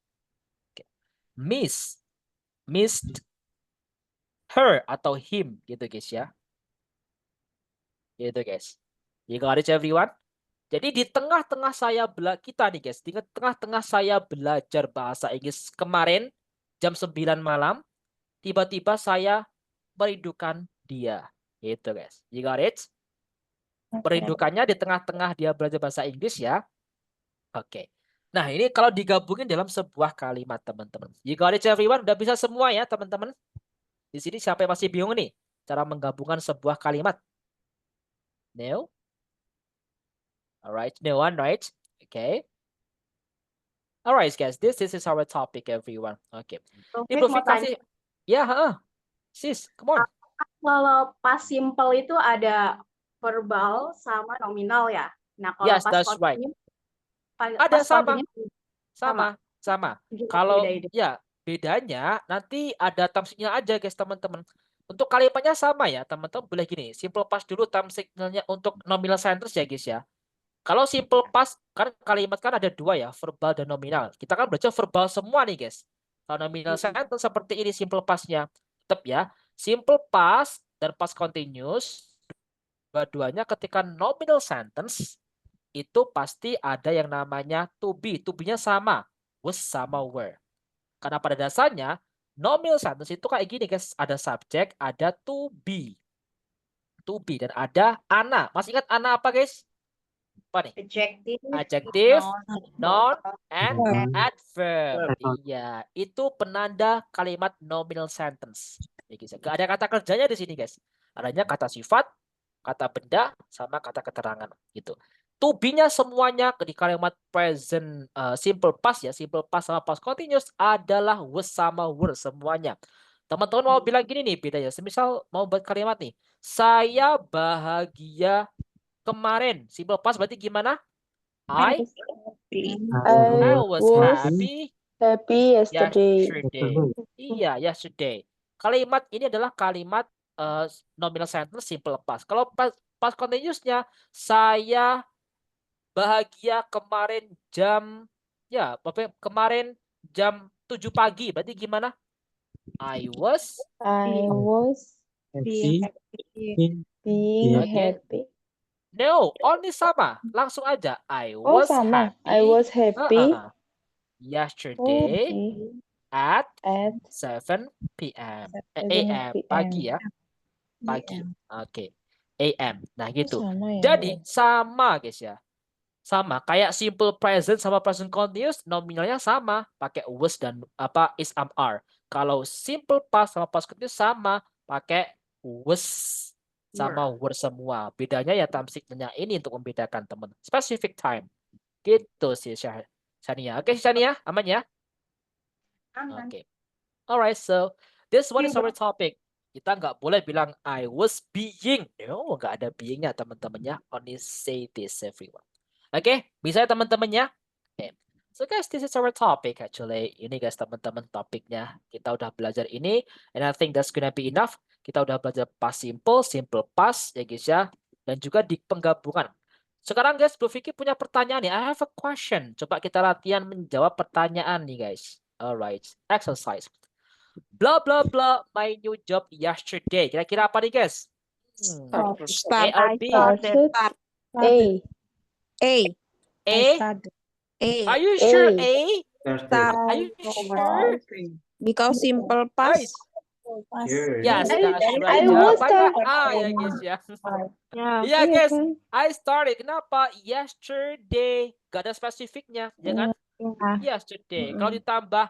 Okay. Missed her atau him gitu guys ya. Gitu guys. You got it everyone? Jadi di tengah-tengah kita nih guys, di tengah-tengah saya belajar bahasa Inggris kemarin jam 9 malam, tiba-tiba saya merindukan dia. Gitu guys. You got it? Merindukannya di tengah-tengah dia belajar bahasa Inggris ya. Oke. Nah, ini kalau digabungin dalam sebuah kalimat, teman-teman. You got it everyone? Udah bisa semua ya, teman-teman? Di sini siapa yang masih bingung nih cara menggabungkan sebuah kalimat? No? Alright, no one, right? Okay. Alright, guys, this is our topic, everyone. Okay. Taufik Ibu mau Fik tanya, kasih. Ya, sis, come on. kalau past simple itu ada verbal sama nominal ya. Nah, kalau Yes, past that's right. continuous, Ada past sama, continuous sama. gimana Kalau beda-beda? ya bedanya nanti ada time signal aja, guys, teman-teman. Untuk kalimatnya sama ya, teman-teman. Boleh gini, simple past dulu time signalnya untuk nominal sentence ya, guys ya. Kalau simple past kan kalimat kan ada dua ya, verbal dan nominal. Kita kan belajar verbal semua nih, guys. Kalau nominal sentence seperti ini simple past-nya. Tetap ya, simple past dan past continuous dua-duanya ketika nominal sentence itu pasti ada yang namanya to be. To be-nya sama, was sama were. Karena pada dasarnya nominal sentence itu kayak gini, guys. Ada subject, ada to be. To be dan ada ana. Masih ingat ana apa, guys? Apa nih? Adjective, noun, and adverb. Iya, itu penanda kalimat nominal sentence. Ya, guys. Gak ada kata kerjanya di sini, guys. Adanya kata sifat, kata benda, sama kata keterangan. Gitu. To be-nya semuanya di kalimat present simple past ya, simple past sama past continuous adalah was sama were semuanya. Teman-teman mau bilang gini nih bedanya. Semisal mau buat kalimat nih, saya bahagia kemarin. Simple past berarti gimana? I was happy yesterday. Iya, yesterday. Kalimat ini adalah kalimat nominal sentence simple past. Kalau past continuous-nya saya bahagia kemarin kemarin jam 7 pagi. Berarti gimana? I was being Okay. happy. No, only sama. Langsung aja. I Oh, was sama. happy. I was happy Yesterday at 7 p.m. 7 a.m. Pagi ya. Pagi. Oke. AM. Nah, gitu. Sama ya. Jadi sama, guys ya. Sama kayak simple present sama present continuous nominalnya sama, pakai was dan is am are. Kalau simple past sama past continuous sama, pakai was sama were semua. Bedanya ya time signalnya ini untuk membedakan, teman. Specific time. Gitu sih Shania. Oke, Shania, aman ya? Oke. Alright, so this one is our topic. Kita nggak boleh bilang I was being. No, nggak ada being-nya, teman-temannya. Only say this, everyone. Oke, bisa ya teman-temannya? Oke. So guys, this is our topic actually. Ini guys teman-teman topiknya. Kita udah belajar ini. And I think that's gonna be enough. Kita udah belajar past simple, simple past ya guys ya. Dan juga di penggabungan. Sekarang guys, Bu Vicky punya pertanyaan nih. I have a question. Coba kita latihan menjawab pertanyaan nih guys. Alright, exercise. Blah blah blah, my new job yesterday. Kira-kira apa nih guys? A or B? Are you sure A? Are you sure? Because simple past. Yes, that's right. I was Jawabannya A ya guys ya. Iya guys, I started. Kenapa? Yesterday. Gak ada spesifiknya, ya kan? Yesterday. Kalau ditambah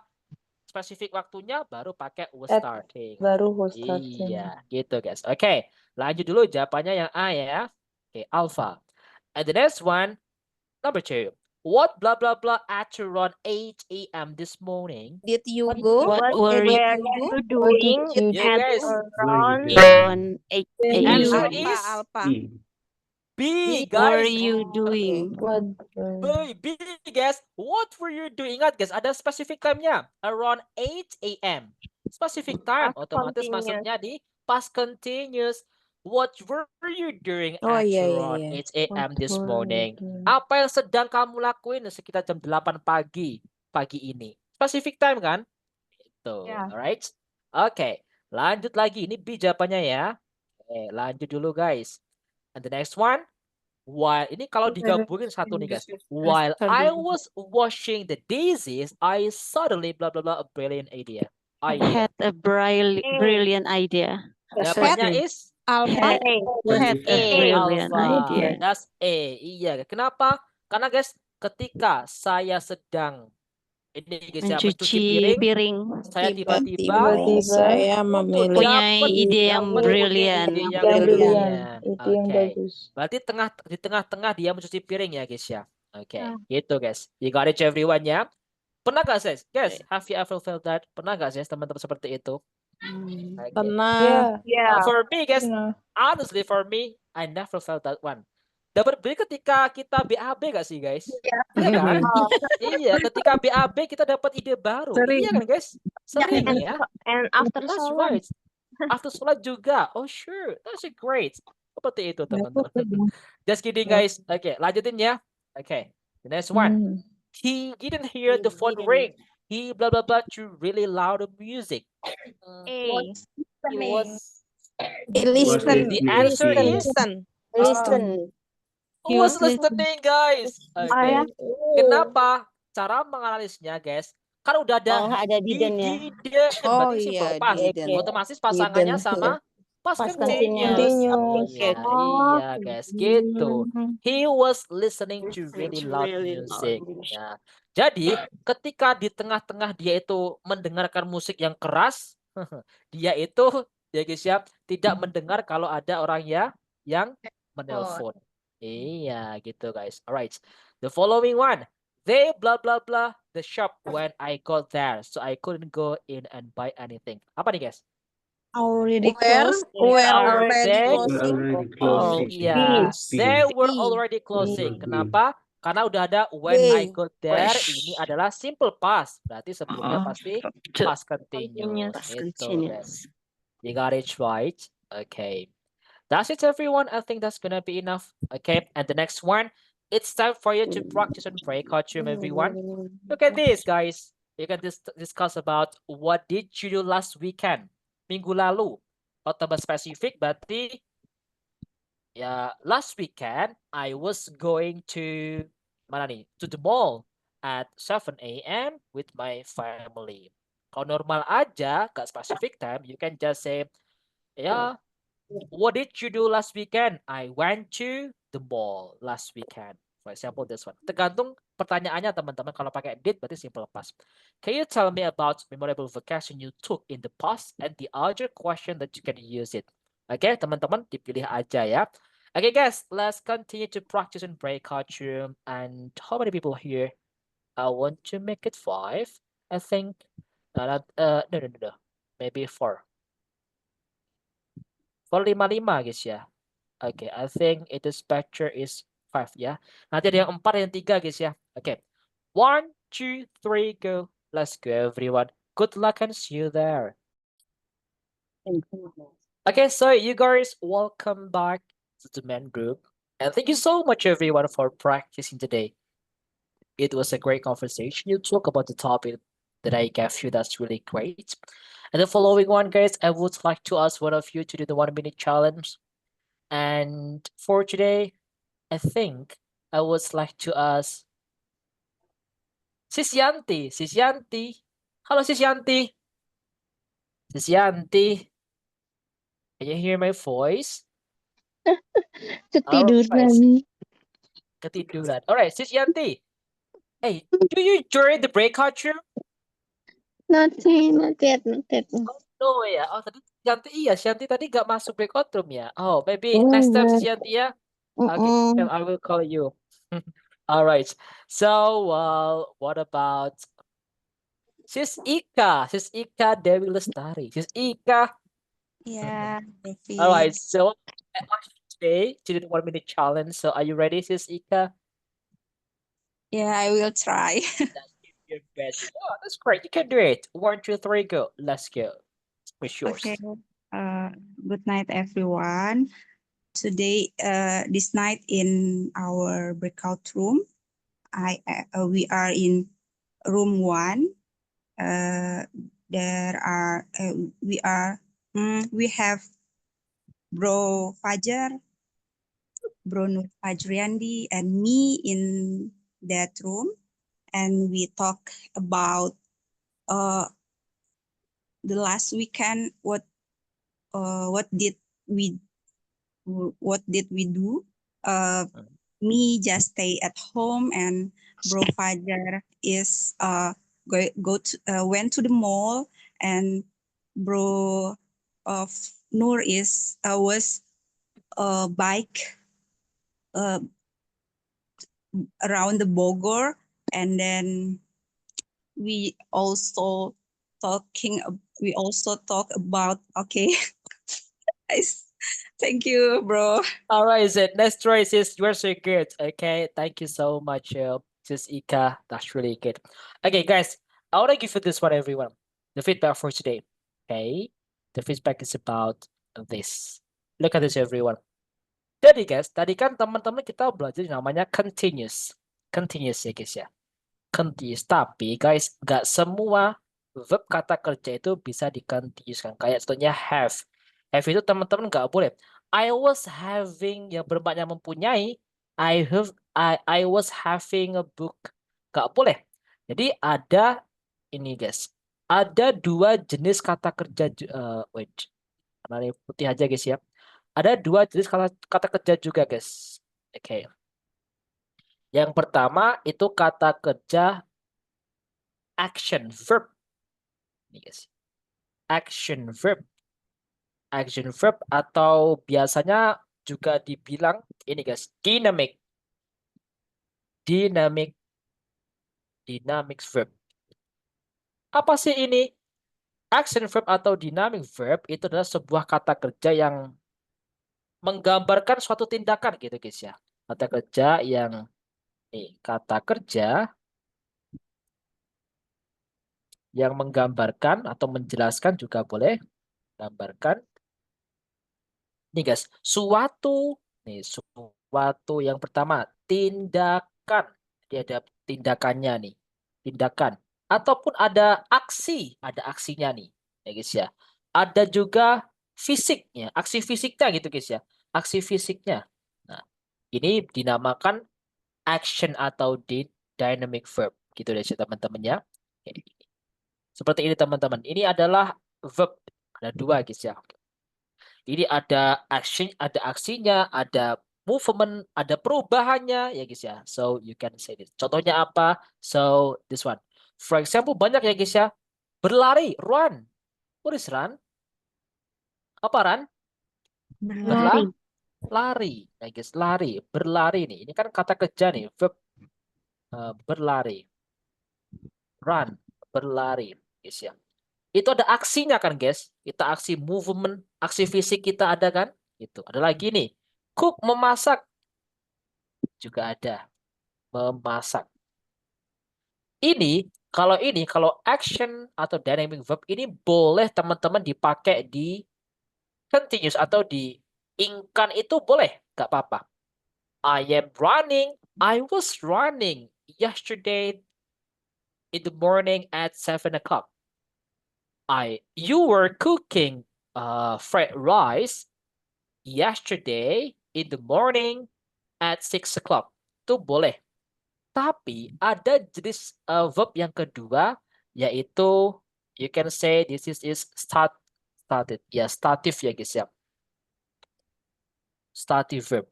spesifik waktunya, baru pakai was starting. Baru was starting. Iya, gitu guys. Oke, lanjut dulu jawabannya yang A ya. Oke, Alpha. And the next one, number 2. What blah blah blah at around 8 a.m. this morning? Did you go? What Were were you doing Yeah, guys. around 8 Answer a.m.? is Alpha. B, What were guys. you doing? B, guys. What were you doing? Ingat guys, ada specific time-nya. Around 8 a.m. Specific time. Otomatis masuknya di past continuous. What were you doing Oh, at iya, around iya. 8 a.m. this morning? Apa yang sedang kamu lakuin sekitar jam 8 pagi ini? Specific time kan? Itu. Alright. Oke. Lanjut lagi. Ini B jawabannya ya. Oke, lanjut dulu guys. And the next one. While ini kalau digabungin satu nih guys. While I was washing the daisies, I suddenly blah blah blah a brilliant idea. Had a brilliant idea. Jawabannya is Alpha. Had a brilliant Alpha. idea. That's A. Iya. Kenapa? Karena guys, ketika saya sedang ini guys ya mencuci piring, saya tiba-tiba saya memilih Punya ide yang brilian. ide yang Yang brilian. brilian. Itu yang Oke. bagus. Berarti di tengah-tengah dia mencuci piring ya guys ya. Oke, gitu guys. You got it everyone ya. Pernah gak guys? Guys, have you ever felt that? Pernah gak guys teman-teman seperti itu? Oke. pernah For me guys, Pernah. honestly for me, I never felt that one. Dapat beli ketika kita BAB gak sih guys? Iya kan? Iya, ketika BAB kita dapat ide baru. Iya kan guys? Sering ya. And after That's sholat. right. After sholat juga. Oh sure, that's great. Seperti itu teman-teman. Just kidding guys. Oke, lanjutin ya. Oke, the next one. He didn't hear the phone ring. He blah blah blah to really loud music. A. He was. listen The answer is Listen. who was listening guys. Oke. Kenapa? Cara menganalisnya guys. Kan udah ada ada didn't ya. didn't, Oh, berarti iya, simple past. didn't. Otomatis pasangannya Didn't, sama past Past continuous. continuous. Iya, iya guys, gitu. He was listening to really loud music. Ya. Jadi, ketika di tengah-tengah dia itu mendengarkan musik yang keras, dia itu ya guys ya, tidak mendengar kalau ada orang yang menelpon. Iya, gitu guys. Alright. The following one. They blah blah blah the shop when I got there, so I couldn't go in and buy anything. Apa nih guys? where Are already they? closing. Iya, they were already closing. Kenapa? Karena udah ada when I got there, ini adalah simple past. Berarti sebelumnya pasti past continuous. Itu guys. You got it right. Okay. That's it everyone. I think that's gonna be enough. Okay, and the next one, it's time for you to practice on breakout room, everyone. Look at this, guys. You can discuss about what did you do last weekend, minggu lalu. Kalau tambah spesifik, berarti ya last weekend I was going to mana nih? To the mall at 7 a.m. with my family. Kalau normal aja, gak specific time, you can just say, yeah, what did you do last weekend? I went to the mall last weekend. For example, this one. Tergantung pertanyaannya teman-teman. Kalau pakai did berarti simple past. Can you tell me about memorable vacation you took in the past and the other question that you can use it? Oke, teman-teman dipilih aja ya. Okay, guys, let's continue to practice in breakout room. And how many people here? I want to make it 5. I think. No. Maybe 4. For 5 guys ya. Okay, I think it is better is 5 ya. Nanti ada yang 4 yang 3 guys ya. Okay. 1, 2, 3, go. Let's go everyone. Good luck and see you there. Okay, so you guys, welcome back to the main group. And thank you so much everyone for practicing today. It was a great conversation. You talk about the topic that I gave you. That's really great. And the following one, guys, I would like to ask one of you to do the 1-minute challenge. And for today, I think I would like to ask Sis Yanti. Sis Yanti. Hello, Sis Yanti. Sis Yanti. Can you hear my voice? Ketiduran. Ketiduran. Alright, Sis Yanti. Hey, do you join the breakout room? Not yet. No ya. Oh tadi Shanti iya. Shanti tadi gak masuk breakout room ya. Oh maybe next time si Shanti ya. Okay, then I will call you. All right. So what about Sis Ika? Sis Ika Dewi Lestari. Sis Ika. Yeah. All right. So I asked you today to do the 1-minute challenge. So are you ready, Sis Ika? Yeah, I will try. Your best. Oh, that's great. You can do it. 1, 2, 3, go. Let's go. It's yours. Okay. Good night, everyone. Today, this night in our breakout room, we are in room 1. We have Bro Fajar, Bro Nur Fajriandi and me in that room, and we talk about the last weekend. What did we do? Me just stay at home, and Bro Fajar is went to the mall, and Bro of Nur was bike around the Bogor, and then we also talk about thank you, bro. All right, Zed. Next choice is you're so good. Okay, thank you so much, Sis Ika. That's really good. Okay, guys, I want to give you this one, everyone. The feedback for today. Okay, the feedback is about this. Look at this, everyone. Jadi, guys, tadi kan teman-teman kita belajar namanya continuous. Continuous ya, guys ya. Continuous. Tapi, guys, nggak semua verb kata kerja itu bisa di-continuouskan. Kayak contohnya have. Have itu teman-teman nggak boleh. I was having yang bermakna mempunyai. I was having a book. Nggak boleh. Jadi ada ini, guys. Ada dua jenis kata kerja. Wait. Karena ini putih aja, guys ya. Ada dua jenis kata kerja juga, guys. Oke. Yang pertama itu kata kerja action verb. Ini, guys. Action verb. Action verb atau biasanya juga dibilang ini, guys, dynamic. Dynamic verb. Apa sih ini? Action verb atau dynamic verb itu adalah sebuah kata kerja yang menggambarkan suatu tindakan gitu, guys ya. Kata kerja yang menggambarkan atau menjelaskan juga boleh. Gambarkan. Nih, guys, suatu yang pertama tindakan. Jadi ada tindakannya nih. Tindakan. Ataupun ada aksi, ada aksinya nih. Ya, guys ya. Ada juga fisiknya, aksi fisiknya gitu, guys ya. Aksi fisiknya. Nah, ini dinamakan action atau dynamic verb gitu deh, teman-teman ya. Seperti ini, teman-teman. Ini adalah verb. Ada dua, guys ya. Ini ada action, ada aksinya, ada movement, ada perubahannya ya, guys ya. So you can say this. Contohnya apa? So this one. For example, banyak ya, guys ya. Berlari, run. What is run? Apa run? Berlari. Lari, ya guys, lari, berlari nih. Ini kan kata kerja nih, verb berlari. Run, berlari, guys ya. Itu ada aksinya kan, guys. Kita aksi movement, aksi fisik kita ada kan? Itu. Ada lagi nih. Cook, memasak. Juga ada. Memasak. Kalau action atau dynamic verb ini boleh teman-teman dipakai di continuous atau di ingkan itu boleh, nggak apa-apa. I am running. I was running yesterday in the morning at 7 o'clock. You were cooking fried rice yesterday in the morning at 6 o'clock. Itu boleh. Tapi ada jenis verb yang kedua, yaitu you can say this is started. Ya, stative ya, guys ya. Stative verb.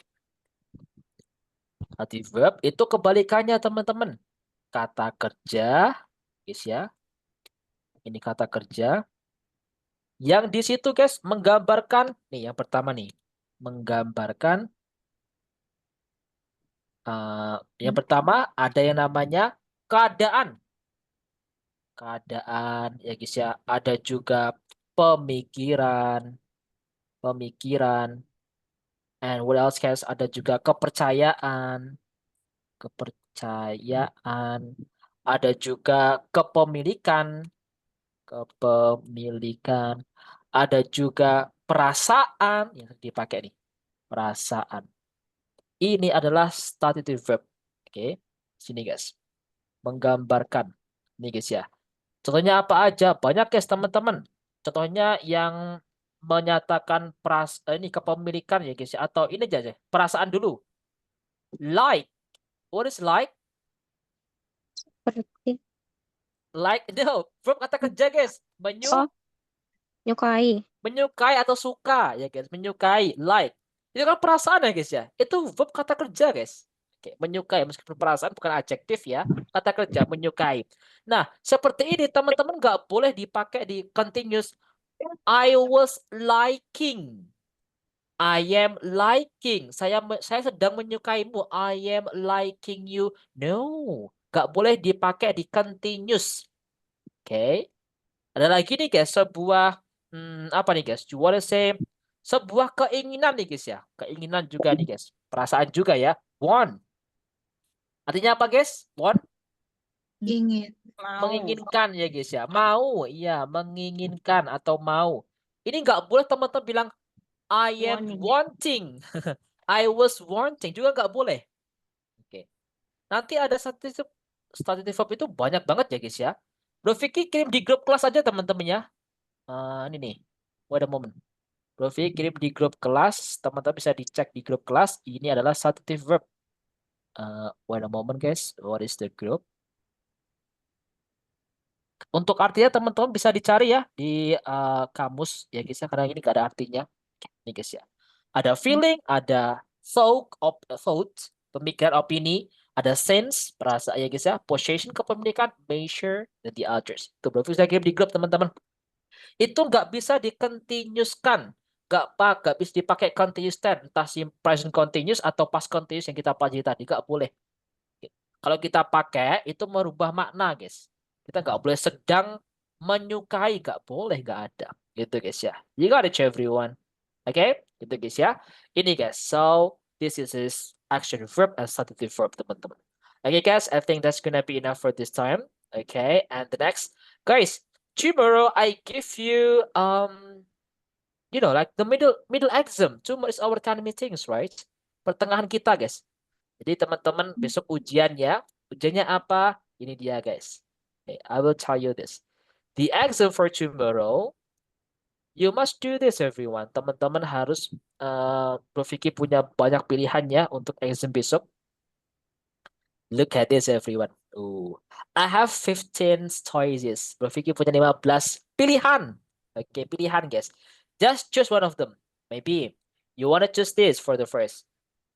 Stative verb itu kebalikannya, teman-teman. Kata kerja, guys ya. Ini kata kerja. Yang di situ, guys, menggambarkan, nih yang pertama nih, menggambarkan yang pertama ada yang namanya keadaan. Keadaan, ya, guys ya. Ada juga pemikiran. And what else, guys? Ada juga kepercayaan. Ada juga kepemilikan. Ada juga perasaan yang dipakai nih. Perasaan. Ini adalah stative verb. Oke. Sini, guys. Menggambarkan. Ini, guys ya. Contohnya apa aja? Banyak, guys, teman-teman. Contohnya yang menyatakan ini kepemilikan ya guys ya, atau ini aja perasaan dulu. Like, what is like? Seperti. Like, no, verb kata kerja guys. Oh, nyukai. Menyukai atau suka ya guys, menyukai, like. Itu kan perasaan ya guys ya. Itu verb kata kerja guys. Oke, menyukai meskipun perasaan bukan adjektif ya, kata kerja menyukai. Nah, seperti ini teman-teman nggak boleh dipakai di continuous. I was liking. I am liking. Saya sedang menyukaimu. I am liking you. No, nggak boleh dipakai di continuous. Oke. Ada lagi nih guys, sebuah apa nih guys? You wanna say sebuah keinginan nih guys ya. Keinginan juga nih guys. Perasaan juga ya. Want. Artinya apa guys? Want? Ingin. Menginginkan ya guys ya. Mau, iya, menginginkan atau mau. Ini nggak boleh teman-teman bilang I am wanting. I was wanting juga nggak boleh. Oke. Nanti ada statistik verb itu banyak banget ya guys ya. Bro Vicky kirim di grup kelas aja teman-teman ya. Ini nih. Wait a moment. Bro Vicky kirim di grup kelas. Teman-teman bisa dicek di grup kelas. Ini adalah statistik verb. Wait a moment guys. What is the group? Untuk artinya teman-teman bisa dicari ya di kamus ya guys ya, karena ini gak ada artinya. Nih guys ya. Ada feeling, ada thought, pemikiran, opini, ada sense, perasaan ya guys ya, possession, kepemilikan, measure, dan the others. Itu berarti saya kirim di grup teman-teman. Itu nggak bisa di-continuouskan. Nggak bisa dipakai continuous tense, entah present continuous atau past continuous yang kita pelajari tadi, nggak boleh. Kalau kita pakai, itu merubah makna guys. Kita nggak boleh sedang menyukai, nggak boleh, nggak ada. Gitu guys ya. You got it everyone. Oke, gitu guys ya. Ini guys, so this is his action verb and substantive verb teman-teman. Okay guys, I think that's gonna be enough for this time. Okay, and the next, guys, tomorrow I give you like the middle exam. Tomorrow is our time meetings, right? Pertengahan kita guys. Jadi teman-teman besok ujiannya, ujiannya apa? Ini dia guys. Okay, I will tell you this. The exam for tomorrow. You must do this everyone. Teman-teman harus Bro Vicky punya banyak pilihan ya untuk exam besok. Look at this everyone. I have 15 choices. Bro Vicky punya 15 pilihan. Oke, pilihan guys. Just choose one of them. Maybe you want to choose this for the first.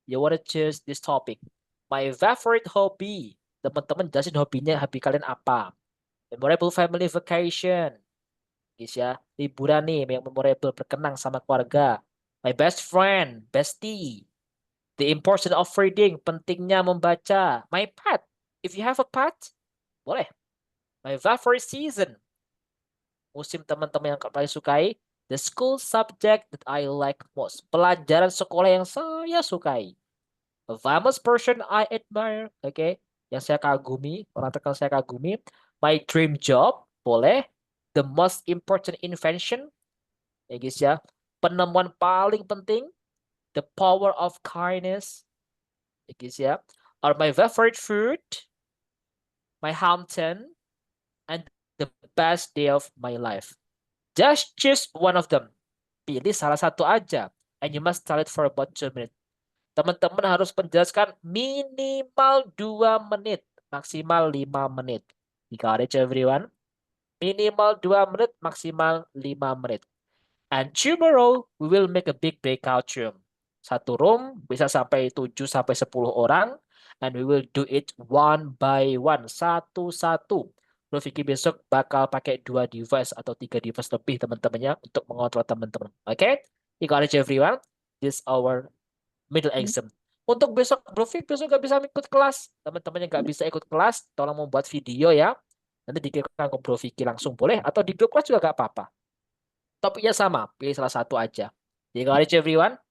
You want to choose this topic. My favorite hobby. Teman-teman jelasin hobi kalian apa. Memorable family vacation. Guys ya, liburan nih yang memorable, berkenang sama keluarga. My best friend, bestie. The importance of reading, pentingnya membaca. My pet, if you have a pet, boleh. My favorite season, musim teman-teman yang paling sukai. The school subject that I like most, pelajaran sekolah yang saya sukai. A famous person I admire, okay, yang saya kagumi, orang terkenal saya kagumi. My dream job, boleh. The most important invention, ya guys ya, penemuan paling penting, the power of kindness, ya guys ya, or my favorite food, my hometown, and the best day of my life. Just choose one of them. Pilih salah satu aja, and you must tell it for about 2 minutes. Teman-teman harus menjelaskan minimal 2 menit, maksimal 5 menit. You got it everyone? Minimal 2 menit, maksimal 5 menit. And tomorrow, we will make a big breakout room. Satu room bisa sampai 7 sampai 10 orang. And we will do it one by one. Satu-satu. Bro Vicky besok bakal pakai 2 device atau 3 device lebih teman-temannya untuk mengontrol teman-teman. Oke? You got it everyone? This is our middle exam. Untuk besok, Bro Vicky besok nggak bisa ikut kelas. Teman-teman yang nggak bisa ikut kelas, tolong membuat video ya. Nanti dikirimkan ke Bro Vicky langsung boleh, atau di grup kelas juga gak apa-apa. Topiknya sama, pilih salah satu aja. You got it everyone?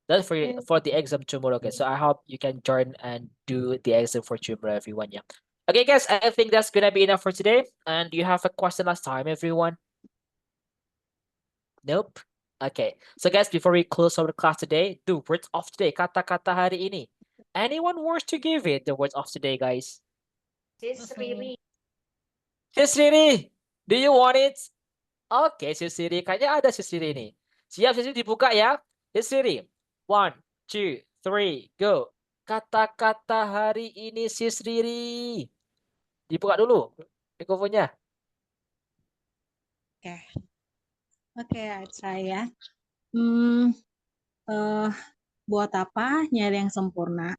That's for the exam tomorrow, guys. So I hope you can join and do the exam for tomorrow, everyone. Yeah. Okay, guys, I think that's gonna be enough for today. And do you have a question last time, everyone? Nope. Okay. So guys, before we close our class today, the words of today, kata-kata hari ini. Anyone wants to give it the words of today, guys? Sis Riri. Yes, Riri. Do you want it? Oke, Sis Siri. Kayaknya ada Sis Siri nih. Siap, Sis Siri dibuka ya. Sis Siri. 1, 2, 3, go. Kata-kata hari ini Sis Riri. Dibuka dulu mikrofonnya. Oke, I try ya. Buat apa nyari yang sempurna?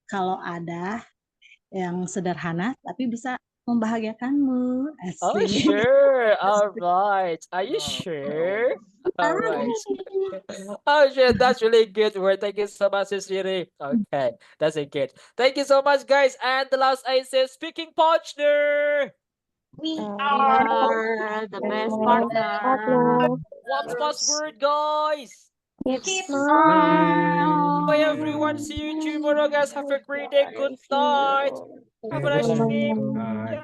Kalau ada yang sederhana tapi bisa membahagiakanmu. Oh, Asik. sure. All right. Are you sure? All right. Oh, sure. That's really good word. Thank you so much, Sis Riri. Okay, that's a good. Thank you so much, guys. And the last I say, speaking partner. We are the best partner. What's password, guys? keep Bye, everyone. See you tomorrow, guys. Have a great day. Good night. Have a nice dream. Yeah.